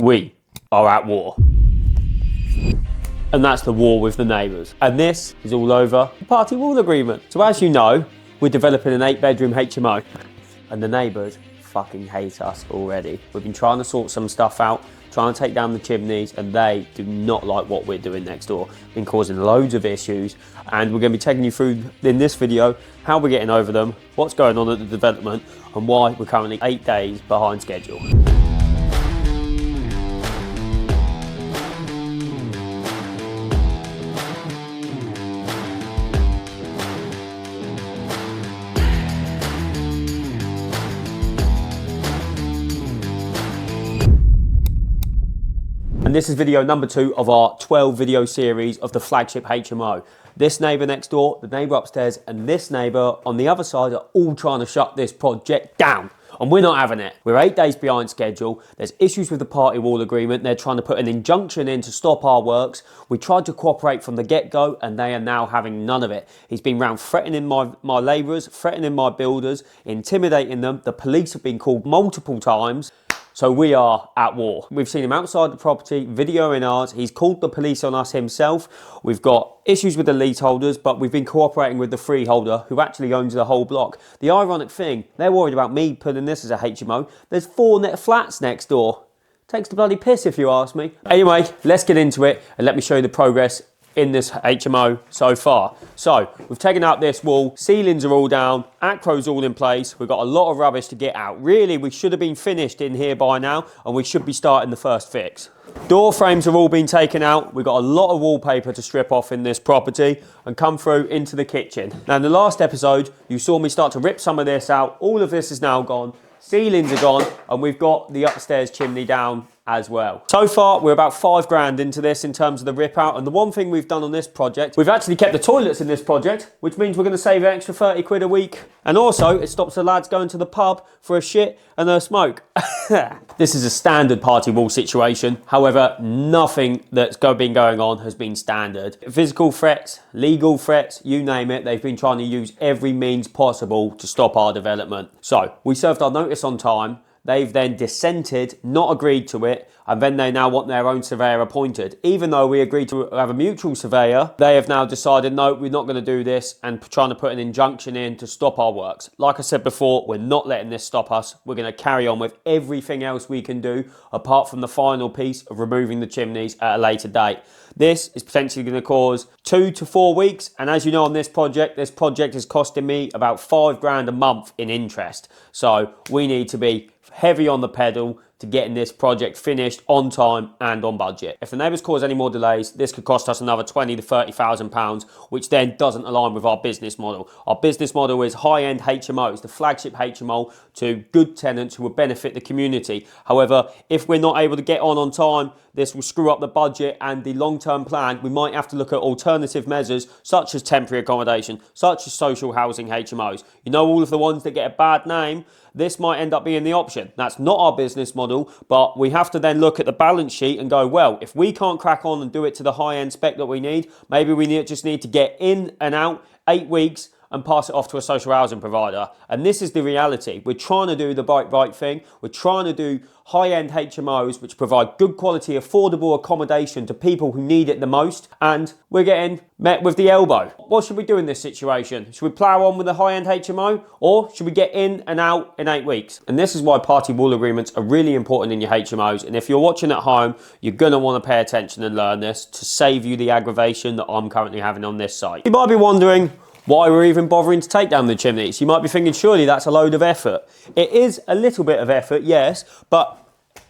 We are at war. And that's the war with the neighbours. And this is all over the party wall agreement. So as you know, we're developing an 8-bedroom HMO. And the neighbours fucking hate us already. We've been trying to sort some stuff out, trying to take down the chimneys, and they do not like what we're doing next door. Been causing loads of issues, and we're going to be taking you through in this video how we're getting over them, what's going on at the development, and why we're currently 8 days behind schedule. And this is video number 2 of our 12 video series of the Flagship HMO. This neighbour next door, the neighbour upstairs, and this neighbour on the other side are all trying to shut this project down. And we're not having it. We're 8 days behind schedule. There's issues with the party wall agreement. They're trying to put an injunction in to stop our works. We tried to cooperate from the get-go, and they are now having none of it. He's been round threatening my labourers, threatening my builders, intimidating them. The police have been called multiple times. So we are at war. We've seen him outside the property, videoing ours. He's called the police on us himself. We've got issues with the leaseholders, but we've been cooperating with the freeholder who actually owns the whole block. The ironic thing, they're worried about me putting this as a HMO. There's 4 net flats next door. Takes the bloody piss if you ask me. Anyway, let's get into it and let me show you the progress in this HMO so far. So we've taken out this wall, ceilings are all down, acro's all in place. We've got a lot of rubbish to get out. Really, we should have been finished in here by now, and we should be starting the first fix. Door frames have all been taken out. We've got a lot of wallpaper to strip off in this property and come through into the kitchen. Now in the last episode, you saw me start to rip some of this out. All of this is now gone. Ceilings are gone, and we've got the upstairs chimney down as well. So far, we're about 5 grand into this in terms of the rip out, and the one thing we've done on this project, we've actually kept the toilets in this project, which means we're going to save an extra 30 quid a week. And also, it stops the lads going to the pub for a shit and a smoke. This is a standard party wall situation. However, nothing that's been going on has been standard. Physical threats, legal threats, you name it, they've been trying to use every means possible to stop our development. So, we served our notice on time. They've then dissented, not agreed to it, and then they now want their own surveyor appointed. Even though we agreed to have a mutual surveyor, they have now decided, no, we're not going to do this, and trying to put an injunction in to stop our works. Like I said before, we're not letting this stop us. We're going to carry on with everything else we can do, apart from the final piece of removing the chimneys at a later date. This is potentially going to cause 2 to 4 weeks, and as you know on this project is costing me about 5 grand a month in interest. So we need to be heavy on the pedal to getting this project finished on time and on budget. If the neighbours cause any more delays, this could cost us another 20 to 30,000 pounds, which then doesn't align with our business model. Our business model is high-end HMOs, the flagship HMO to good tenants who will benefit the community. However, if we're not able to get on time, this will screw up the budget and the long-term plan. We might have to look at alternative measures such as temporary accommodation, such as social housing HMOs. You know, all of the ones that get a bad name, this might end up being the option. That's not our business model, but we have to then look at the balance sheet and go, well, if we can't crack on and do it to the high-end spec that we need, maybe we just need to get in and out 8 weeks and pass it off to a social housing provider. And this is the reality. We're trying to do the right thing. We're trying to do high-end HMOs which provide good quality, affordable accommodation to people who need it the most, and we're getting met with the elbow. What should we do in this situation? Should we plough on with the high-end HMO, or should we get in and out in 8 weeks? And this is why party wall agreements are really important in your HMOs, and if you're watching at home, you're going to want to pay attention and learn this to save you the aggravation that I'm currently having on this site. You might be wondering why we're even bothering to take down the chimneys. You might be thinking, surely that's a load of effort. It is a little bit of effort, yes, but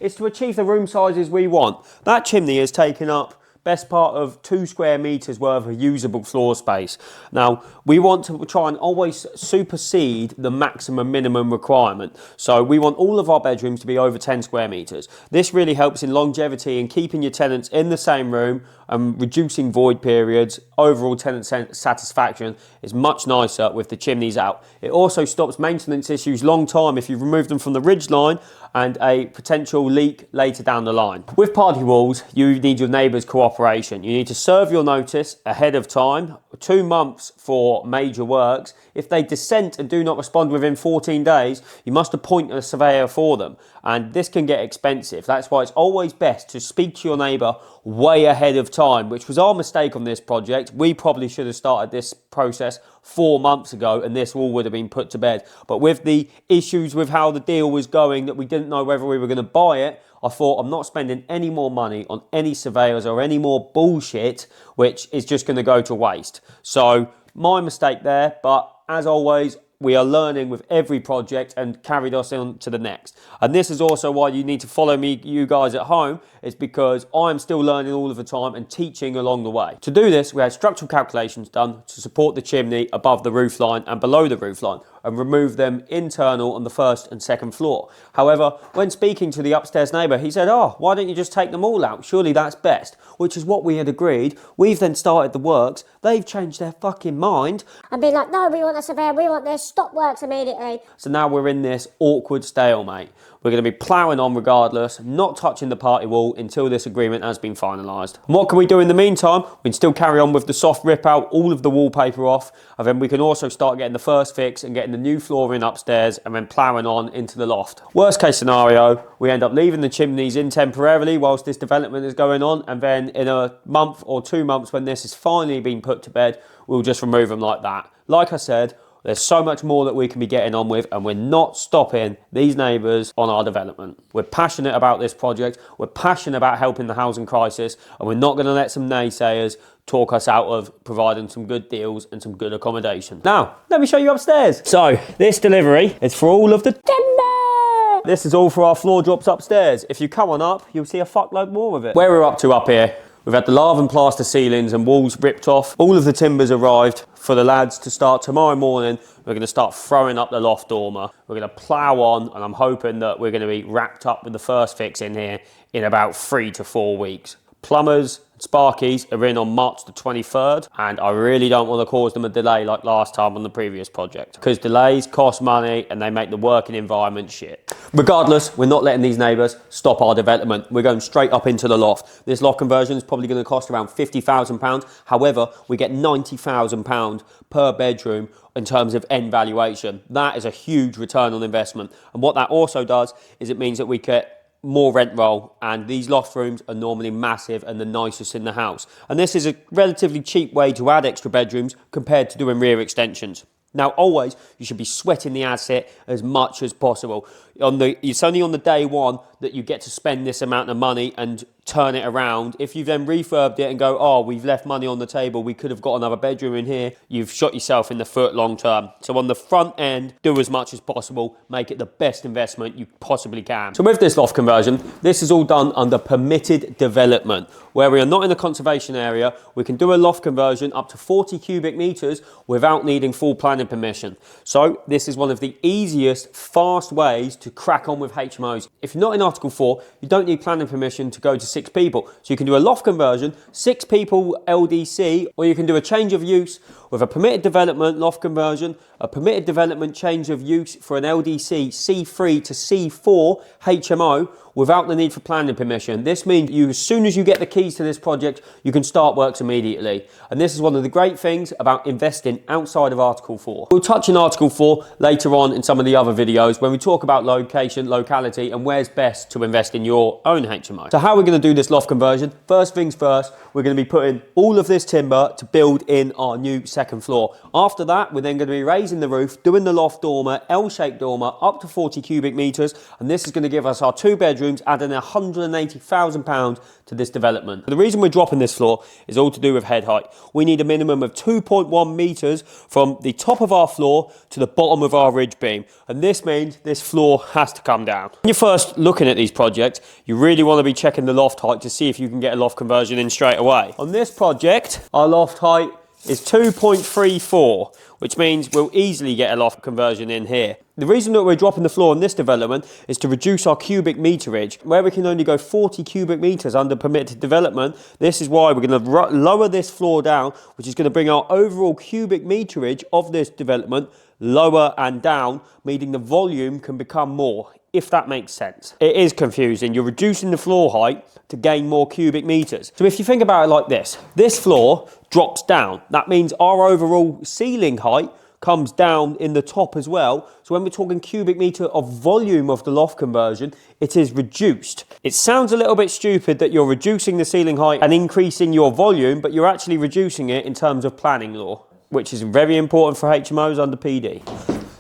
it's to achieve the room sizes we want. That chimney has taken up best part of 2 square meters worth of usable floor space. Now, we want to try and always supersede the maximum minimum requirement. So we want all of our bedrooms to be over 10 square meters. This really helps in longevity and keeping your tenants in the same room and reducing void periods. Overall tenant satisfaction is much nicer with the chimneys out. It also stops maintenance issues long time if you remove them from the ridge line and a potential leak later down the line. With party walls, you need your neighbours' cooperation operation. You need to serve your notice ahead of time, 2 months for major works. If they dissent and do not respond within 14 days, you must appoint a surveyor for them. And this can get expensive. That's why it's always best to speak to your neighbour way ahead of time, which was our mistake on this project. We probably should have started this process 4 months ago and this all would have been put to bed. But with the issues with how the deal was going, that we didn't know whether we were going to buy it, I thought I'm not spending any more money on any surveyors or any more bullshit, which is just going to go to waste. So my mistake there, but as always, we are learning with every project and carried us on to the next. And this is also why you need to follow me, you guys at home, is because I'm still learning all of the time and teaching along the way. To do this, we had structural calculations done to support the chimney above the roof line and below the roof line, and remove them internal on the first and second floor. However, when speaking to the upstairs neighbour, he said, oh, why don't you just take them all out? Surely that's best, which is what we had agreed. We've then started the works. They've changed their fucking mind. And be like, no, we want a surveyor, we want this, stop works immediately. So now we're in this awkward stalemate. We're going to be ploughing on regardless, not touching the party wall until this agreement has been finalised. And what can we do in the meantime? We can still carry on with the soft rip out, all of the wallpaper off, and then we can also start getting the first fix and getting the new flooring upstairs and then ploughing on into the loft. Worst case scenario, we end up leaving the chimneys in temporarily whilst this development is going on, and then in a month or 2 months when this has finally been put to bed, we'll just remove them like that. Like I said, there's so much more that we can be getting on with, and we're not stopping these neighbours on our development. We're passionate about this project, we're passionate about helping the housing crisis, and we're not going to let some naysayers talk us out of providing some good deals and some good accommodation. Now, let me show you upstairs. So, this delivery is for all of the timber. This is all for our floor drops upstairs. If you come on up, you'll see a fuckload more of it. Where we're up to up here, we've had the lava and plaster ceilings and walls ripped off. All of the timbers arrived for the lads to start tomorrow morning. We're going to start throwing up the loft dormer. We're going to plough on, and I'm hoping that we're going to be wrapped up with the first fix in here in about 3 to 4 weeks. Plumbers, Sparkies are in on March the 23rd, and I really don't want to cause them a delay like last time on the previous project, because delays cost money and they make the working environment shit. Regardless, we're not letting these neighbours stop our development. We're going straight up into the loft. This loft conversion is probably going to cost around £50,000. However, we get £90,000 per bedroom in terms of end valuation. That is a huge return on investment. And what that also does is it means that we get more rent roll, and these loft rooms are normally massive and the nicest in the house. And this is a relatively cheap way to add extra bedrooms compared to doing rear extensions. Now, always, you should be sweating the asset as much as possible. It's only on the day one that you get to spend this amount of money and turn it around. If you then refurbed it and go, oh, we've left money on the table, we could have got another bedroom in here, you've shot yourself in the foot long term. So on the front end, do as much as possible, make it the best investment you possibly can. So with this loft conversion, this is all done under permitted development. Where we are not in a conservation area, we can do a loft conversion up to 40 cubic metres without needing full planning permission. So this is one of the easiest, fast ways to crack on with HMOs. If you're not in Article 4, you don't need planning permission to go to 6 people. So you can do a loft conversion, 6 people LDC, or you can do a change of use with a permitted development loft conversion, a permitted development change of use for an LDC C3 to C4 HMO without the need for planning permission. This means as soon as you get the keys to this project, you can start works immediately. And this is one of the great things about investing outside of Article 4. We'll touch on Article 4 later on in some of the other videos when we talk about location, locality, and where's best to invest in your own HMO. So how are we going to do this loft conversion? First things first, we're going to be putting all of this timber to build in our new second floor. After that, we're then going to be raising the roof, doing the loft dormer, L-shaped dormer, up to 40 cubic metres, and this is going to give us our 2 bedrooms, adding £180,000 to this development. The reason we're dropping this floor is all to do with head height. We need a minimum of 2.1 metres from the top of our floor to the bottom of our ridge beam, and this means this floor has to come down. When you're first looking at these projects, you really want to be checking the loft height to see if you can get a loft conversion in straight away. On this project, our loft height is 2.34, which means we'll easily get a loft conversion in here. The reason that we're dropping the floor on this development is to reduce our cubic meterage. Where we can only go 40 cubic metres under permitted development, this is why we're going to lower this floor down, which is going to bring our overall cubic meterage of this development lower and down, meaning the volume can become more, if that makes sense. It is confusing. You're reducing the floor height to gain more cubic meters. So if you think about it like this floor drops down. That means our overall ceiling height comes down in the top as well. So when we're talking cubic meter of volume of the loft conversion, it is reduced. It sounds a little bit stupid that you're reducing the ceiling height and increasing your volume, but you're actually reducing it in terms of planning law, which is very important for HMOs under PD.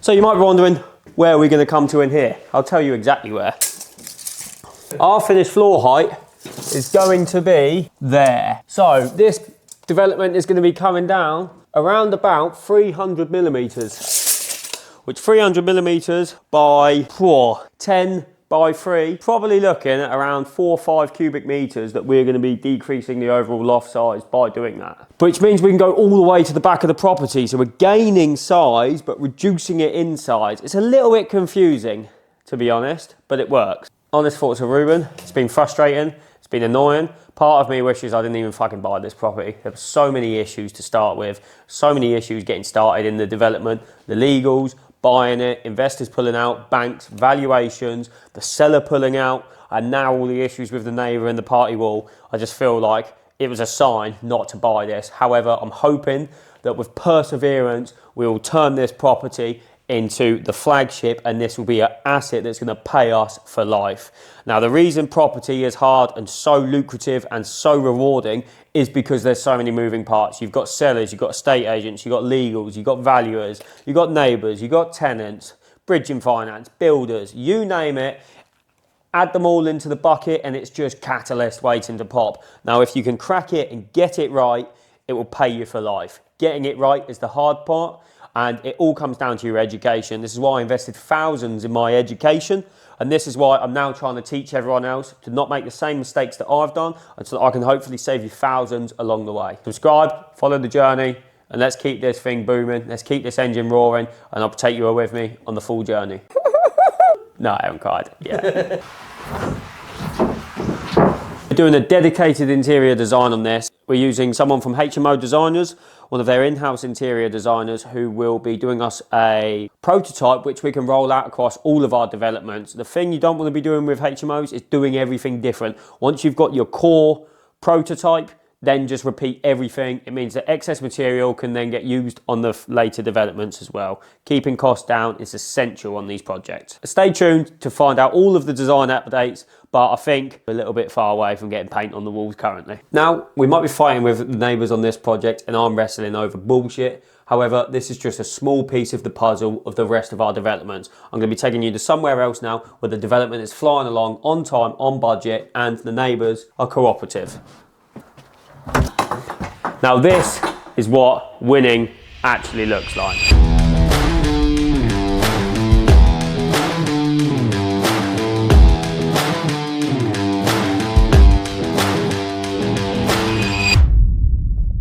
So you might be wondering, where are we going to come to in here? I'll tell you exactly where. Our finished floor height is going to be there. So this development is going to be coming down around about 300 millimeters, which 300 millimeters by 10 by 3, probably looking at around 4 or 5 cubic meters that we're going to be decreasing the overall loft size by doing that. Which means we can go all the way to the back of the property. So we're gaining size, but reducing it in size. It's a little bit confusing, to be honest, but it works. Honest thoughts of Reuben, it's been frustrating, it's been annoying. Part of me wishes I didn't even fucking buy this property. There were so many issues to start with, so many issues getting started in the development, the legals, buying it, investors pulling out, banks, valuations, the seller pulling out, and now all the issues with the neighbour and the party wall. I just feel like it was a sign not to buy this. However, I'm hoping that with perseverance, we will turn this property into the flagship, and this will be an asset that's going to pay us for life. Now, the reason property is hard and so lucrative and so rewarding is because there's so many moving parts. You've got sellers, you've got estate agents, you've got legals, you've got valuers, you've got neighbours, you've got tenants, bridging finance, builders, you name it. Add them all into the bucket and it's just catalyst waiting to pop. Now, if you can crack it and get it right, it will pay you for life. Getting it right is the hard part. And it all comes down to your education. This is why I invested thousands in my education. And this is why I'm now trying to teach everyone else to not make the same mistakes that I've done, and so that I can hopefully save you thousands along the way. Subscribe, follow the journey, and let's keep this thing booming. Let's keep this engine roaring, and I'll take you with me on the full journey. No, I haven't cried. Yeah. We're doing a dedicated interior design on this. We're using someone from HMO Designers, one of their in-house interior designers, who will be doing us a prototype which we can roll out across all of our developments. The thing you don't want to be doing with HMOs is doing everything different. Once you've got your core prototype, then just repeat everything. It means that excess material can then get used on the later developments as well. Keeping costs down is essential on these projects. Stay tuned to find out all of the design updates, but I think we're a little bit far away from getting paint on the walls currently. Now, we might be fighting with the neighbours on this project and arm wrestling over bullshit. However, this is just a small piece of the puzzle of the rest of our developments. I'm going to be taking you to somewhere else now where the development is flying along on time, on budget, and the neighbours are cooperative. Now this is what winning actually looks like.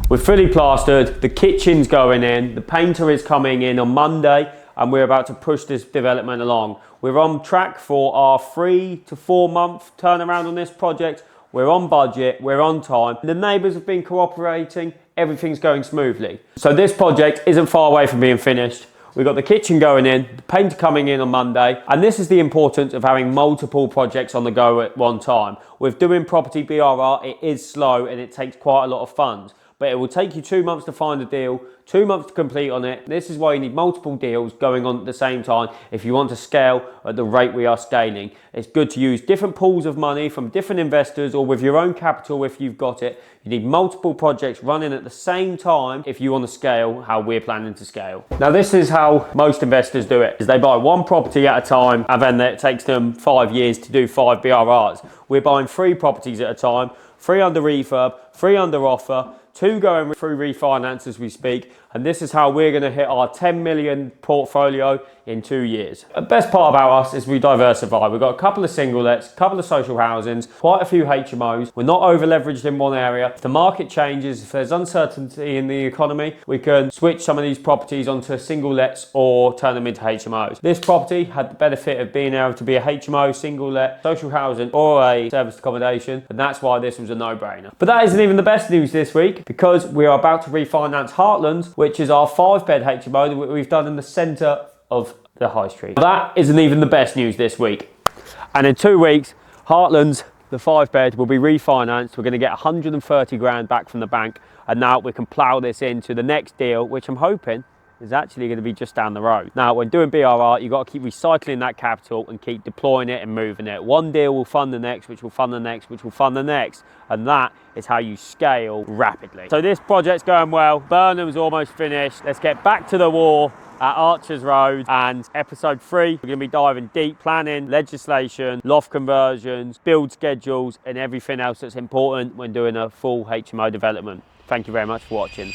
We're fully plastered, the kitchen's going in, the painter is coming in on Monday, and we're about to push this development along. We're on track for our 3 to 4 month turnaround on this project. We're on budget, we're on time. The neighbours have been cooperating, everything's going smoothly. So this project isn't far away from being finished. We've got the kitchen going in, the paint coming in on Monday, and this is the importance of having multiple projects on the go at one time. With doing property BRR, it is slow and it takes quite a lot of funds. But it will take you 2 months to find a deal, 2 months to complete on it. This is why you need multiple deals going on at the same time if you want to scale at the rate we are scaling. It's good to use different pools of money from different investors or with your own capital if you've got it. You need multiple projects running at the same time if you want to scale how we're planning to scale. Now this is how most investors do it, is they buy one property at a time and then it takes them 5 years to do 5 BRRs. We're buying 3 properties at a time, 3 under refurb, 3 under offer, 2 going through refinance as we speak, and this is how we're going to hit our 10 million portfolio in 2 years. The best part about us is we diversify. We've got a couple of single lets, a couple of social housings, quite a few HMOs. We're not over leveraged in one area. If the market changes, if there's uncertainty in the economy, we can switch some of these properties onto single lets or turn them into HMOs. This property had the benefit of being able to be a HMO, single let, social housing or a serviced accommodation, and that's why this was a no-brainer. But that isn't even the best news this week, because we are about to refinance Heartlands, which is our 5-bed HMO that we've done in the centre of the high street. That isn't even the best news this week. And in 2 weeks, Heartlands, the 5-bed, will be refinanced. We're going to get 130 grand back from the bank, and now we can plough this into the next deal, which I'm hoping is actually going to be just down the road. Now, when doing BRR, you've got to keep recycling that capital and keep deploying it and moving it. One deal will fund the next, which will fund the next, which will fund the next. And that is how you scale rapidly. So this project's going well. Burnham's almost finished. Let's get back to the war at Archers Road, and episode 3, we're going to be diving deep, planning, legislation, loft conversions, build schedules, and everything else that's important when doing a full HMO development. Thank you very much for watching.